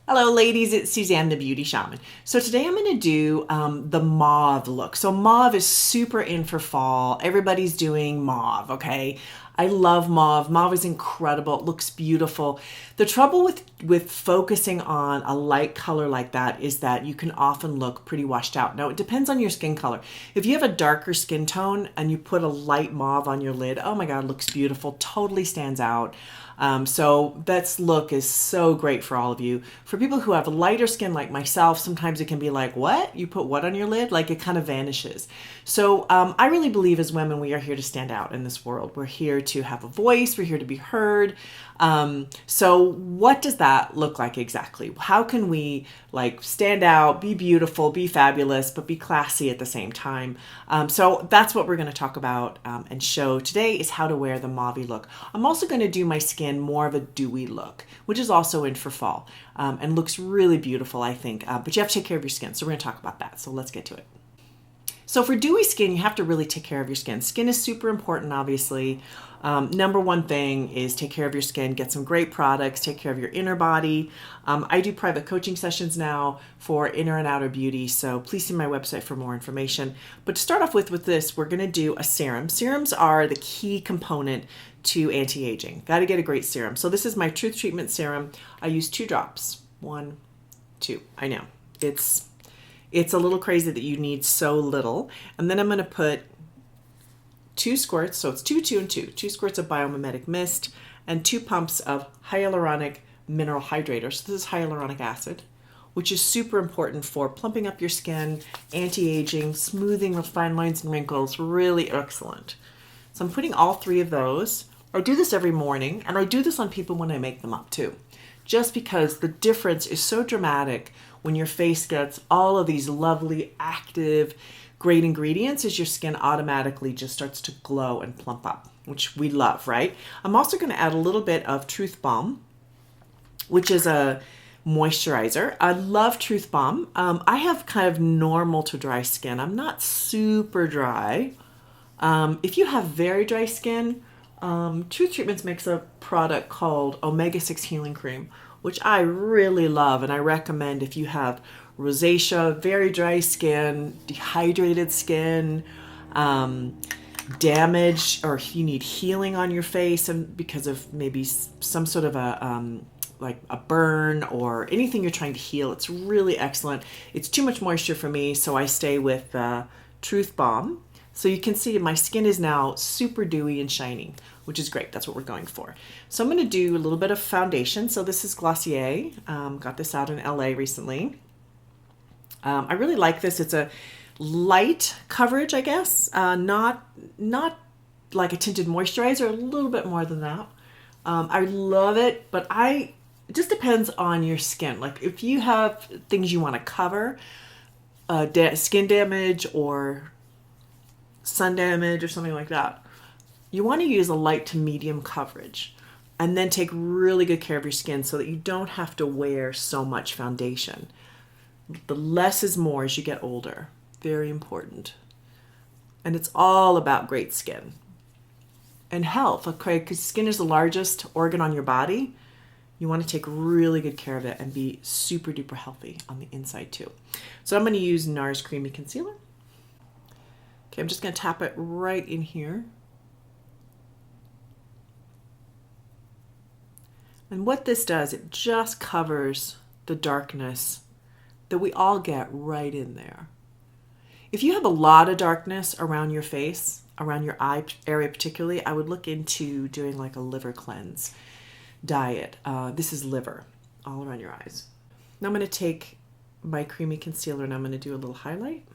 Hello ladies, it's Suzanne the Beauty Shaman. So today I'm going to do the mauve look. So mauve is super in for fall. Everybody's doing mauve, okay? I love mauve. Mauve is incredible. It looks beautiful. The trouble with focusing on a light color like that is that you can often look pretty washed out. Now it depends on your skin color. If you have a darker skin tone and you put a light mauve on your lid, oh my God, it looks beautiful. Totally stands out. So this look is so great for all of you. For people who have lighter skin like myself, sometimes it can be like, what? You put what on your lid? Like it kind of vanishes. So I really believe as women, we are here to stand out in this world. We're here to have a voice. We're here to be heard. So what does that look like exactly? How can we like stand out, be beautiful, be fabulous, but be classy at the same time? So that's what we're going to talk about and show today is how to wear the mauve look. I'm also going to do my skin more of a dewy look, which is also in for fall and looks really beautiful, I think. But you have to take care of your skin. So we're going to talk about that. So let's get to it. So for dewy skin, you have to really take care of your skin. Skin is super important, obviously. Number one thing is take care of your skin, get some great products, take care of your inner body. I do private coaching sessions now for inner and outer beauty, so please see my website for more information. But to start off with this, we're going to do a serum. Serums are the key component to anti-aging. Got to get a great serum. So this is my Truth Treatment Serum. I use 2 drops. 1, 2. I know. It's a little crazy that you need so little. And then I'm going to put 2 squirts, so it's 2, 2, and 2. 2 squirts of biomimetic mist and 2 pumps of hyaluronic mineral hydrator. So this is hyaluronic acid, which is super important for plumping up your skin, anti-aging, smoothing of fine lines and wrinkles. Really excellent. So I'm putting all 3 of those. I do this every morning, and I do this on people when I make them up too, just because the difference is so dramatic when your face gets all of these lovely, active, great ingredients as your skin automatically just starts to glow and plump up, which we love, right? I'm also going to add a little bit of Truth Balm, which is a moisturizer. I love Truth Balm. I have kind of normal to dry skin. I'm not super dry. If you have very dry skin, Truth Treatments makes a product called Omega-6 Healing Cream, which I really love, and I recommend if you have rosacea, very dry skin, dehydrated skin, damage, or if you need healing on your face and because of maybe some sort of like a burn or anything you're trying to heal. It's really excellent. It's too much moisture for me, so I stay with Truth Balm. So you can see my skin is now super dewy and shiny, which is great. That's what we're going for. So I'm going to do a little bit of foundation. So this is Glossier. Got this out in LA recently. I really like this. It's a light coverage, I guess. Not like a tinted moisturizer, a little bit more than that. I love it, but it just depends on your skin. Like if you have things you want to cover, skin damage or sun damage or something like that, you want to use a light to medium coverage and then take really good care of your skin so that you don't have to wear so much foundation. The less is more as you get older. Very important. And it's all about great skin and health, okay? Because skin is the largest organ on your body. You want to take really good care of it and be super duper healthy on the inside too. So I'm going to use NARS Creamy Concealer. Okay, I'm just going to tap it right in here. And what this does, it just covers the darkness that we all get right in there. If you have a lot of darkness around your face, around your eye area particularly, I would look into doing like a liver cleanse diet. This is liver all around your eyes. Now I'm going to take my creamy concealer and I'm going to do a little highlight.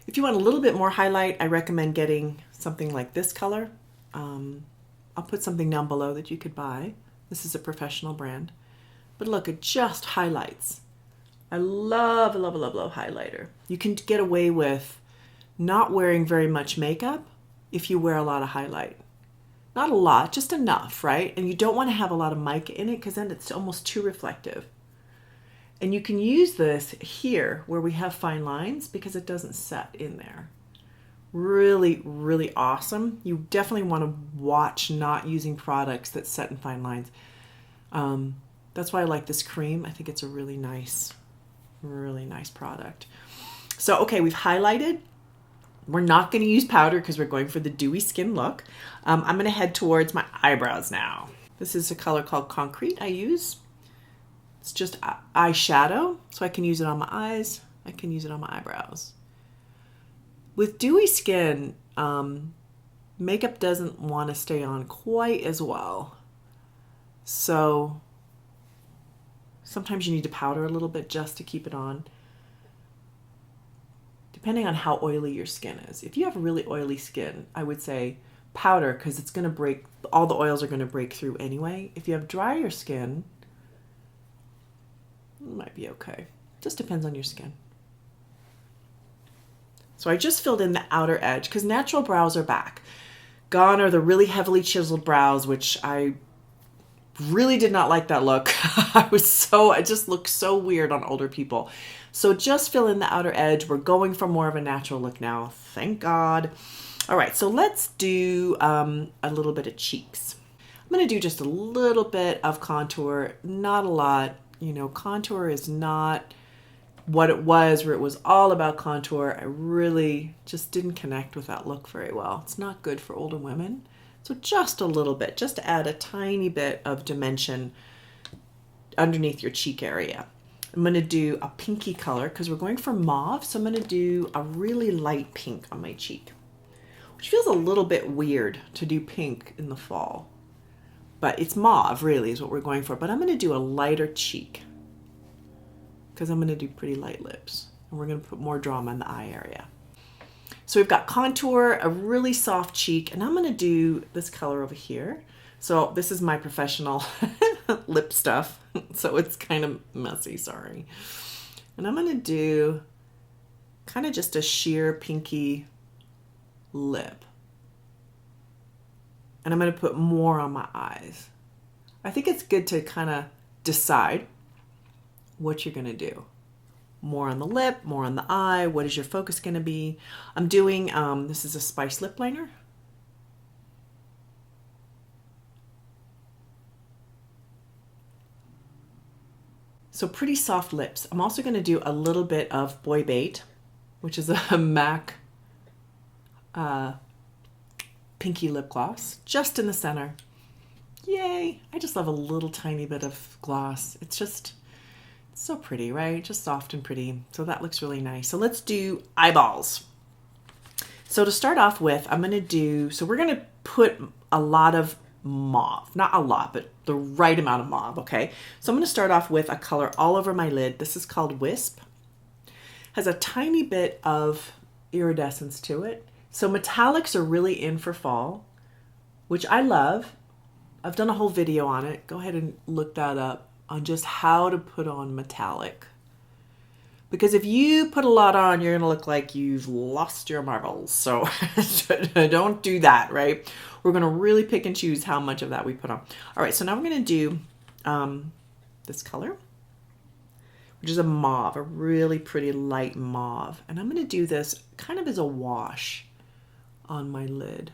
If you want a little bit more highlight, I recommend getting something like this color. I'll put something down below that you could buy. This is a professional brand. But look, it just highlights. I love highlighter. You can get away with not wearing very much makeup if you wear a lot of highlight. Not a lot, just enough, right? And you don't want to have a lot of mica in it because then it's almost too reflective. And you can use this here where we have fine lines because it doesn't set in there. Really, really awesome. You definitely want to watch not using products that set in fine lines. That's why I like this cream. I think it's a really nice product. So, okay, we've highlighted. We're not going to use powder because we're going for the dewy skin look. I'm going to head towards my eyebrows now. This is a color called Concrete I use. It's just eyeshadow, so I can use it on my eyes. I can use it on my eyebrows. With dewy skin, makeup doesn't want to stay on quite as well. So sometimes you need to powder a little bit just to keep it on, depending on how oily your skin is. If you have really oily skin, I would say powder because it's going to break, all the oils are going to break through anyway. If you have drier skin, it might be okay. Just depends on your skin. So I just filled in the outer edge because natural brows are back. Gone are the really heavily chiseled brows, which I really did not like that look. It just looked so weird on older people. So just fill in the outer edge. We're going for more of a natural look now. Thank God. All right, so let's do a little bit of cheeks. I'm going to do just a little bit of contour, not a lot. You know, contour is not what it was, where it was all about contour. I really just didn't connect with that look very well. It's not good for older women. So just a little bit, just to add a tiny bit of dimension underneath your cheek area. I'm going to do a pinky color because we're going for mauve. So I'm going to do a really light pink on my cheek, which feels a little bit weird to do pink in the fall. But it's mauve really is what we're going for. But I'm going to do a lighter cheek because I'm going to do pretty light lips. And we're going to put more drama in the eye area. So we've got contour, a really soft cheek, and I'm going to do this color over here. So this is my professional lip stuff. So it's kind of messy, sorry. And I'm going to do kind of just a sheer pinky lip. And I'm going to put more on my eyes. I think it's good to kind of decide what you're going to do. More on the lip, more on the eye. What is your focus going to be? I'm doing, this is a Spice lip liner. So pretty soft lips. I'm also going to do a little bit of Boy Bait, which is a MAC pinky lip gloss, just in the center. Yay! I just love a little tiny bit of gloss. It's just so pretty, right? Just soft and pretty. So that looks really nice. So let's do eyeballs. So to start off with, I'm going to do, so we're going to put a lot of mauve. Not a lot, but the right amount of mauve, okay? So I'm going to start off with a color all over my lid. This is called Wisp. Has a tiny bit of iridescence to it. So metallics are really in for fall, which I love. I've done a whole video on it. Go ahead and look that up on just how to put on metallic. Because if you put a lot on, you're going to look like you've lost your marbles. So don't do that, right? We're going to really pick and choose how much of that we put on. All right, so now we're going to do this color, which is a mauve, a really pretty light mauve. And I'm going to do this kind of as a wash on my lid.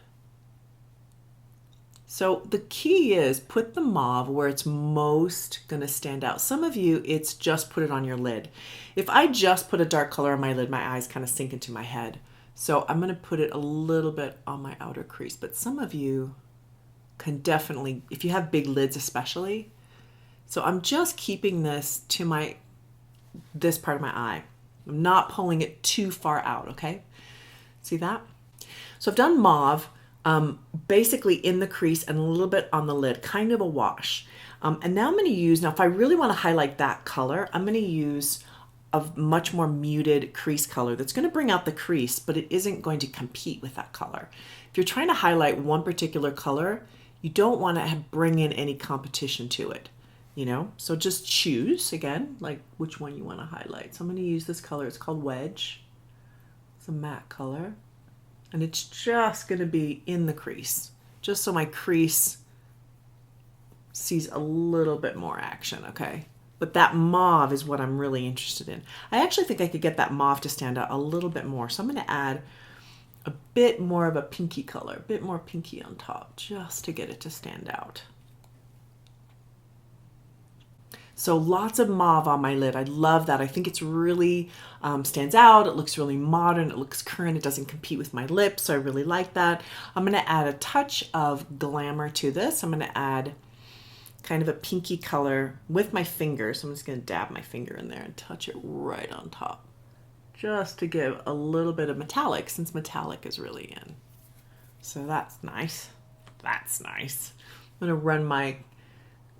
So the key is put the mauve where it's most going to stand out. Some of you, it's just put it on your lid. If I just put a dark color on my lid, my eyes kind of sink into my head. So I'm going to put it a little bit on my outer crease. But some of you can definitely, if you have big lids especially. So I'm just keeping this to this part of my eye. I'm not pulling it too far out, okay? See that? So I've done mauve. Basically in the crease and a little bit on the lid, kind of a wash. And now I'm going to use, now if I really want to highlight that color, I'm going to use a much more muted crease color that's going to bring out the crease, but it isn't going to compete with that color. If you're trying to highlight one particular color, you don't want to bring in any competition to it, you know? So just choose, again, like which one you want to highlight. So I'm going to use this color. It's called Wedge. It's a matte color. And it's just going to be in the crease, just so my crease sees a little bit more action, okay? But that mauve is what I'm really interested in. I actually think I could get that mauve to stand out a little bit more. So I'm going to add a bit more of a pinky color, a bit more pinky on top, just to get it to stand out. So lots of mauve on my lid. I love that. I think it's really stands out. It looks really modern. It looks current. It doesn't compete with my lips, so I really like that. I'm going to add a touch of glamour to this. I'm going to add kind of a pinky color with my finger. So I'm just going to dab my finger in there and touch it right on top, just to give a little bit of metallic, since metallic is really in. So that's nice. That's nice. I'm going to run my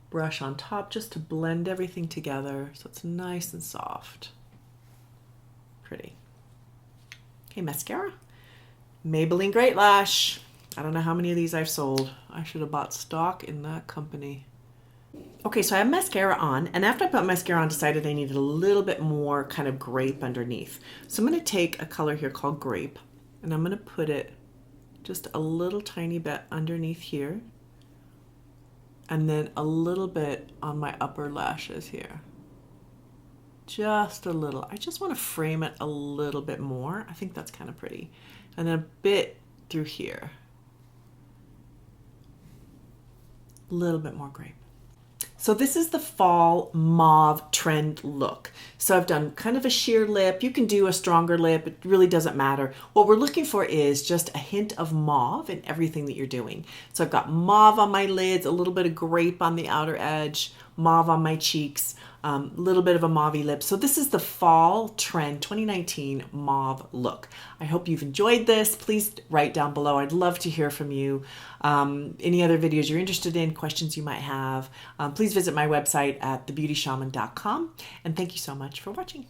brush on top just to blend everything together so it's nice and soft. Pretty. Okay, mascara. Maybelline Great Lash. I don't know how many of these I've sold. I should have bought stock in that company. Okay, so I have mascara on, and after I put mascara on, decided I needed a little bit more kind of grape underneath. So I'm going to take a color here called Grape, and I'm going to put it just a little tiny bit underneath here, and then a little bit on my upper lashes here. Just a little. I just want to frame it a little bit more. I think that's kind of pretty. And then a bit through here. A little bit more grape. So this is the fall mauve trend look. So I've done kind of a sheer lip. You can do a stronger lip. It really doesn't matter. What we're looking for is just a hint of mauve in everything that you're doing. So I've got mauve on my lids, a little bit of grape on the outer edge, mauve on my cheeks, a little bit of a mauvey lip. So this is the fall trend 2019 mauve look. I hope you've enjoyed this. Please write down below. I'd love to hear from you. Any other videos you're interested in, questions you might have, please visit my website at thebeautyshaman.com. And thank you so much for watching.